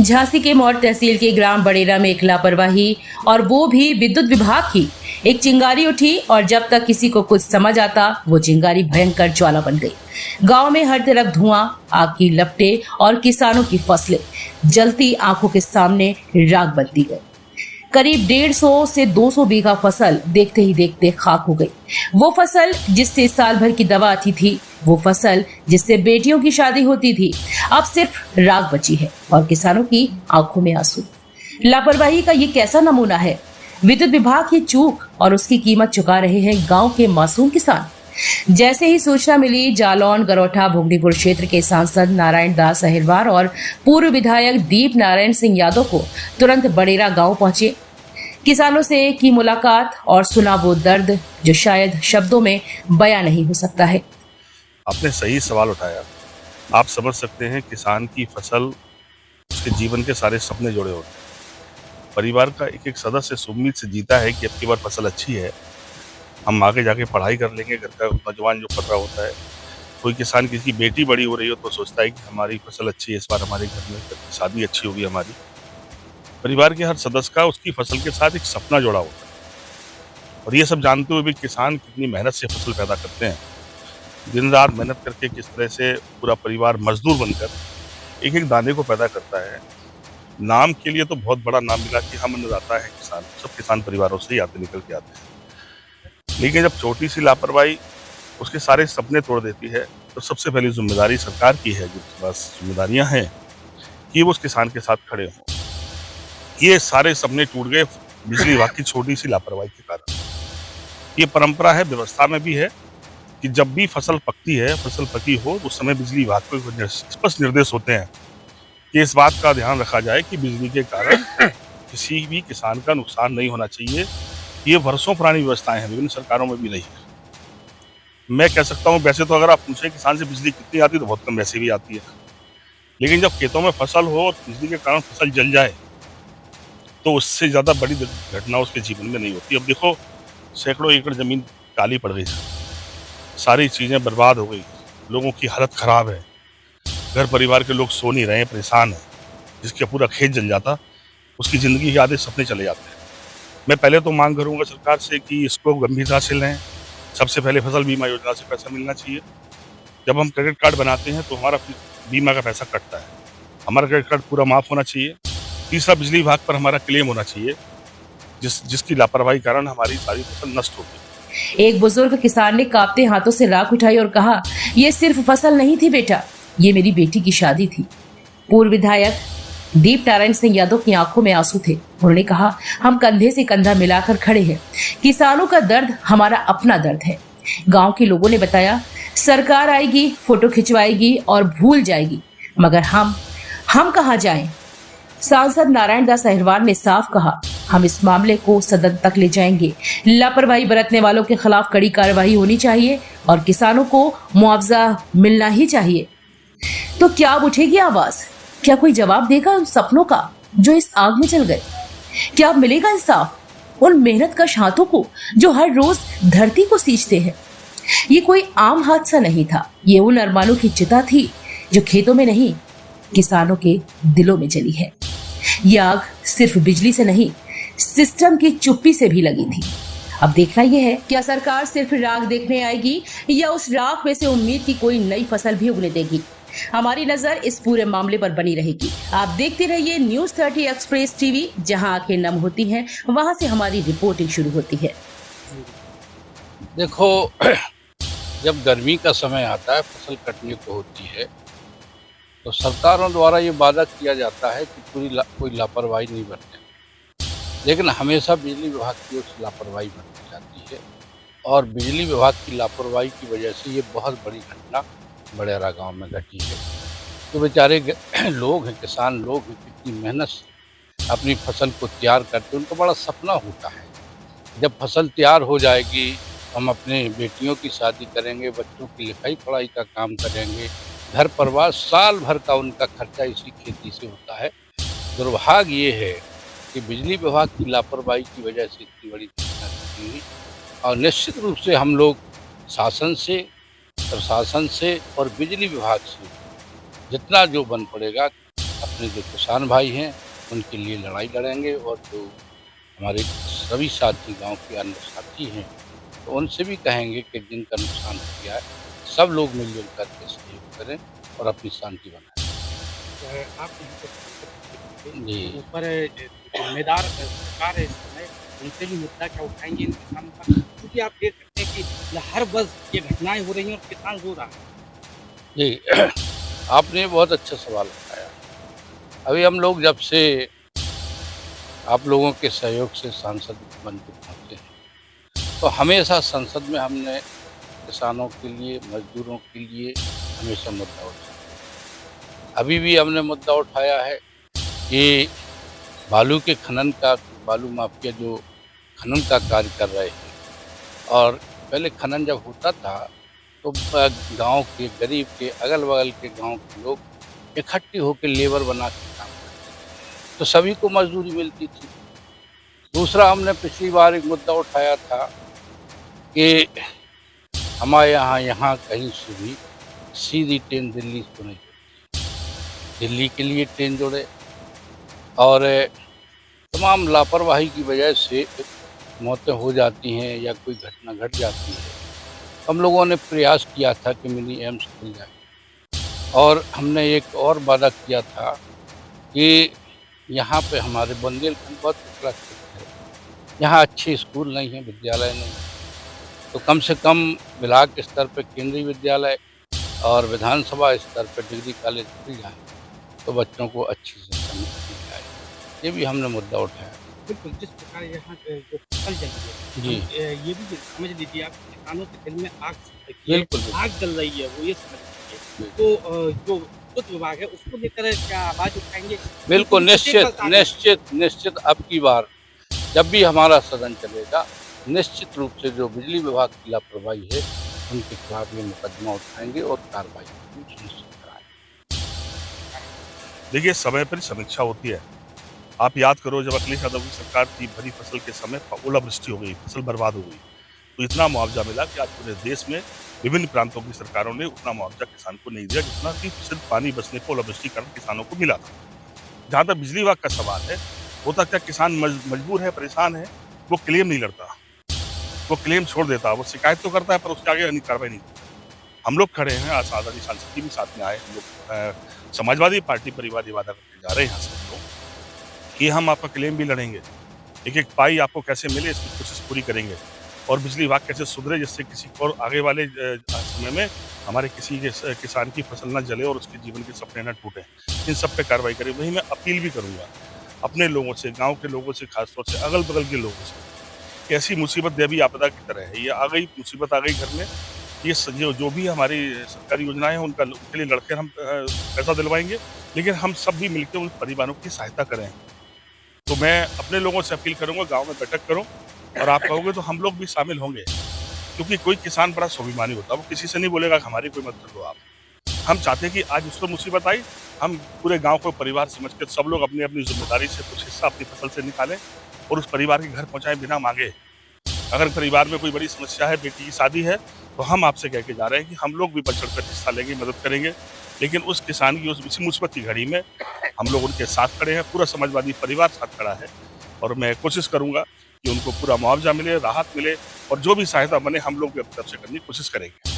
झांसी के मौड़ तहसील के ग्राम बड़ेरा में एक लापरवाही और वो भी विद्युत विभाग की एक चिंगारी उठी और जब तक किसी को कुछ समझ आता वो चिंगारी भयंकर ज्वाला बन गई। गांव में हर तरफ धुआं, आग की लपटें और किसानों की फसलें जलती आंखों के सामने राख बनती गई। करीब 150 से 200 बीघा फसल देखते ही देखते खाक हो गई। वो फसल जिससे साल भर की दवा आती थी, वो फसल जिससे बेटियों की शादी होती थी, अब सिर्फ राख बची है और किसानों की आंखों में आंसू। लापरवाही का ये कैसा नमूना है? विद्युत विभाग की चूक और उसकी कीमत चुका रहे हैं गांव के मासूम किसान। जैसे ही सूचना मिली, जालौन, गरौठा, भुगनीपुर क्षेत्र के सांसद नारायण दास अहिरवार और पूर्व विधायक दीप नारायण सिंह यादव को तुरंत बड़ेरा गांव पहुंचे। किसानों से की मुलाकात और सुना वो दर्द जो शायद शब्दों में बयां नहीं हो सकता है। आपने सही सवाल उठाया। आप समझ सकते हैं, किसान की फसल उसके जीवन के सारे सपने जुड़े होते हैं। परिवार का एक एक सदस्य इस उम्मीद से जीता है कि अब की बार फसल अच्छी है, हम आगे जाके पढ़ाई कर लेंगे। घर का नौजवान जो कर रहा होता है, कोई किसान किसी की बेटी बड़ी हो रही हो तो सोचता है कि हमारी फसल अच्छी है, इस बार हमारे घर में शादी अच्छी होगी हमारी। परिवार के हर सदस्य का उसकी फसल के साथ एक सपना जुड़ा होता है और ये सब जानते हुए भी किसान कितनी मेहनत से फसल पैदा करते हैं। दिन रात मेहनत करके किस तरह से पूरा परिवार मजदूर बनकर एक एक दाने को पैदा करता है। नाम के लिए तो बहुत बड़ा नाम मिला कि हम अन्नदाता है किसान, सब किसान परिवारों से ही आते निकल के आते हैं। लेकिन जब छोटी सी लापरवाही उसके सारे सपने तोड़ देती है तो सबसे पहली जिम्मेदारी सरकार की है, जिसके पास जिम्मेदारियां हैं, कि वो उस किसान के साथ खड़े हों। ये सारे सपने टूट गए बिजली विभाग की छोटी सी लापरवाही के कारण। ये परंपरा है, व्यवस्था में भी है कि जब भी फसल पकती है, फसल पकी हो, उस समय बिजली विभाग को स्पष्ट निर्देश होते हैं कि इस बात का ध्यान रखा जाए कि बिजली के कारण किसी भी किसान का नुकसान नहीं होना चाहिए। ये वर्षों पुरानी व्यवस्थाएं हैं, विभिन्न सरकारों में भी नहीं है। मैं कह सकता हूँ, वैसे तो अगर आप पूछे किसान से बिजली कितनी आती है तो बहुत कम वैसे भी आती है, लेकिन जब खेतों में फसल हो और बिजली के कारण फसल जल जाए तो उससे ज़्यादा बड़ी घटना उसके जीवन में नहीं होती। अब देखो, सैकड़ों एकड़ जमीन काली पड़ गई, सारी चीज़ें बर्बाद हो गई, लोगों की हालत ख़राब है, घर परिवार के लोग सो नहीं रहे हैं, परेशान हैं। जिसका पूरा खेत जल जाता, उसकी ज़िंदगी के आधे सपने चले जाते हैं। मैं पहले तो मांग करूंगा सरकार से कि इसको गंभीरता से लें। सबसे पहले फसल बीमा योजना से पैसा मिलना चाहिए। जब हम क्रेडिट कार्ड बनाते हैं तो हमारा बीमा का पैसा कटता है, हमारा क्रेडिट कार्ड पूरा माफ़ होना चाहिए। तीसरा, बिजली विभाग पर हमारा क्लेम होना चाहिए, जिसकी लापरवाही कारण हमारी सारी फसल नष्ट हो गई। एक बुजुर्ग किसान ने कांपते हाथों से राख उठाई और कहा, ये सिर्फ फसल नहीं थी बेटा, ये मेरी बेटी की शादी थी। पूर्व विधायक दीप नारायण सिंह यादव की आंखों में आंसू थे। उन्होंने कहा, हम कंधे से कंधा मिलाकर खड़े हैं, किसानों का दर्द हमारा अपना दर्द है। गांव के लोगों ने बताया, सरकार आएगी, फोटो खिंचवाएगी और भूल जाएगी, मगर हम कहां जाएं? सांसद नारायण दास अहिरवार ने साफ कहा, हम इस मामले को सदन तक ले जाएंगे। लापरवाही बरतने वालों के खिलाफ कड़ी कार्रवाई होनी चाहिए और किसानों को मुआवजा मिलना ही चाहिए। तो क्या अब उठेगी आवाज? क्या कोई जवाब देगा उन सपनों का जो इस आग में जल गए? क्या अब मिलेगा इंसाफ उन मेहनतकश हाथों को जो हर रोज धरती को सींचते हैं? ये कोई आम हादसा नहीं था, ये उन अरमानों की चिता थी जो खेतों में नहीं, किसानों के दिलों में जली है। ये आग सिर्फ बिजली से नहीं, सिस्टम की चुप्पी से भी लगी थी। अब देखना यह है, क्या सरकार सिर्फ राख देखने आएगी या उस राख में से उम्मीद की कोई नई फसल भी उगने देगी? हमारी नजर इस पूरे मामले पर बनी रहेगी। आप देखते रहिए न्यूज़ 30 एक्सप्रेस टीवी, जहां आंखें नम होती हैं, वहां से हमारी रिपोर्टिंग शुरू होती है। देखो, जब गर्मी का समय आता है, फसल कटने को होती है, तो सरकारों द्वारा ये वादा किया जाता है कि कोई लापरवाही नहीं बरतें, लेकिन हमेशा बिजली विभाग की उस लापरवाही बरती जाती है और बिजली विभाग की लापरवाही की वजह से ये बहुत बड़ी घटना बड़ेरा गांव में घटी है। तो बेचारे लोग हैं, किसान लोग हैं, कितनी मेहनत से अपनी फसल को तैयार करते, उनका बड़ा सपना होता है जब फसल तैयार हो जाएगी, हम अपने बेटियों की शादी करेंगे, बच्चों की लिखाई पढ़ाई का काम करेंगे, घर परिवार साल भर का उनका खर्चा इसी खेती से होता है। दुर्भाग्य ये है कि बिजली विभाग की लापरवाही की वजह से इतनी बड़ी घटना हुई और निश्चित रूप से हम लोग शासन से, प्रशासन से और बिजली विभाग से जितना जो बन पड़ेगा अपने अपने जो किसान भाई हैं उनके लिए लड़ाई लड़ेंगे, और जो हमारे सभी साथी गांव के अन्य साथी हैं तो उनसे भी कहेंगे कि जिनका नुकसान हो गया है सब लोग मिलजुल करके सहयोग करें और अपनी शांति बनाएं। आप यहाँ पे सांसद हैं, जी। ऊपर जिम्मेदार सरकार है इस समय, उनसे भी मुद्दा क्या उठाएंगे इन किसानों का? क्योंकि आप देख सकते हैं कि हर वर्ष ये घटनाएं हो रही हैं और किसान रो रहा है। जी आपने बहुत अच्छा सवाल उठाया। अभी हम लोग जब से आप लोगों के सहयोग से सांसद बन के पहुँचे हैं तो हमेशा संसद में हमने किसानों के लिए, मजदूरों के लिए हमेशा मुद्दा उठाया। अभी भी हमने मुद्दा उठाया है कि बालू के खनन का, बालू माफिया जो खनन का कार्य कर रहे हैं, और पहले खनन जब होता था तो गांव के गरीब के, अगल बगल के गांव के लोग इकट्ठे होकर लेबर बना के काम करते, तो सभी को मजदूरी मिलती थी। दूसरा, हमने पिछली बार एक मुद्दा उठाया था कि हमारे यहाँ कहीं से भी सीधी ट्रेन दिल्ली को नहीं जोड़ती, दिल्ली के लिए ट्रेन जोड़े, और तमाम लापरवाही की वजह से मौतें हो जाती हैं या कोई घटना घट जाती है। हम लोगों ने प्रयास किया था कि मिनी एम्स खुल जाए, और हमने एक और वादा किया था कि यहाँ पे हमारे बुंदेलखंड बहुत पिछड़ा क्षेत्र है, यहाँ अच्छे स्कूल नहीं हैं, विद्यालय नहीं, तो कम से कम ब्लॉक स्तर पर केंद्रीय विद्यालय और विधानसभा स्तर पर डिग्री कॉलेज खुल जाए तो बच्चों को अच्छी शिक्षा मिल जाए। ये भी हमने मुद्दा उठाया। बिल्कुल, जिस प्रकार यहाँ जो फसल जल रही है, जी। ये भी समझ लीजिए आप, किसानों के दिल में आग सी बिल्कुल, है, बिल्कुल। आग जल रही है, वो ये समझ लीजिए। तो जो विद्युत विभाग है उसको लेकर क्या आवाज उठाएंगे? बिल्कुल, क्योंकि प्रत्येक निश्चित साल निश्चित निश्चित अब की बार जब भी हमारा सदन चलेगा, निश्चित रूप से जो बिजली विभाग की लापरवाही है उनके खिलाफ ये मुकदमा उठाएंगे और कार्रवाई सुनिश्चित कराएंगे। देखिए, समय पर समीक्षा होती है। आप याद करो, जब अखिलेश यादव की सरकार थी, भरी फसल के समय ओलावृष्टि हो गई, फसल बर्बाद हो गई, तो इतना मुआवजा मिला कि आज पूरे देश में विभिन्न प्रांतों की सरकारों ने उतना मुआवजा किसान को नहीं दिया जितना कि सिर्फ पानी बचने पर ओलावृष्टि के कारण किसानों को मिला था। जहाँ तक बिजली विभाग का सवाल है, होता क्या, किसान मजबूर है, परेशान है, वो क्लेम नहीं लड़ता, वो क्लेम छोड़ देता, वो शिकायत तो करता है पर उसके आगे कार्रवाई नहीं करता। हम लोग खड़े हैं, आज आज़ादी सांसद जी भी साथ में आए, हम लोग समाजवादी पार्टी परिवार ये वादा करके जा रहे हैं यहाँ से हम लोग कि हम आपका क्लेम भी लड़ेंगे, एक एक पाई आपको कैसे मिले इसकी कोशिश पूरी करेंगे, और बिजली विभाग कैसे सुधरे जिससे किसी को और आगे वाले समय में हमारे किसी के किसान की फसल न जले और उसके जीवन के सपने न टूटे, इन सब पे कार्रवाई करें। वही मैं अपील भी करूँगा अपने लोगों से, गाँव के लोगों से, खासतौर से अगल बगल के लोगों से, कि ऐसी मुसीबत दैवी आपदा की तरह है, ये आ गई, मुसीबत आ गई घर में, ये जो भी हमारी सरकारी योजनाएं हैं उनके लिए लड़कर हम पैसा दिलवाएंगे, लेकिन हम सब भी मिलकर उन परिवारों की सहायता करें। तो मैं अपने लोगों से अपील करूंगा, गांव में बैठक करो, और आप कहोगे तो हम लोग भी शामिल होंगे, क्योंकि कोई किसान बड़ा स्वाभिमानी होता है, वो किसी से नहीं बोलेगा कि हमारी कोई मदद करो आप। हम चाहते हैं कि आज उस पर मुसीबत आई, हम पूरे गांव को परिवार समझकर सब लोग अपनी अपनी जिम्मेदारी से कुछ हिस्सा अपनी फसल से निकालें और उस परिवार के घर पहुंचाएं बिना मांगे। अगर परिवार में कोई बड़ी समस्या है, बेटी की शादी है, तो हम आपसे कह के जा रहे हैं कि हम लोग भी बढ़ चढ़कर हिस्सा लेंगे, मदद करेंगे, लेकिन उस किसान की उसी मुसीबत की घड़ी में हम लोग उनके साथ खड़े हैं, पूरा समाजवादी परिवार साथ खड़ा है, और मैं कोशिश करूंगा कि उनको पूरा मुआवजा मिले, राहत मिले, और जो भी सहायता बने हम लोग भी अपनी तरफ से करने की कोशिश करेंगे।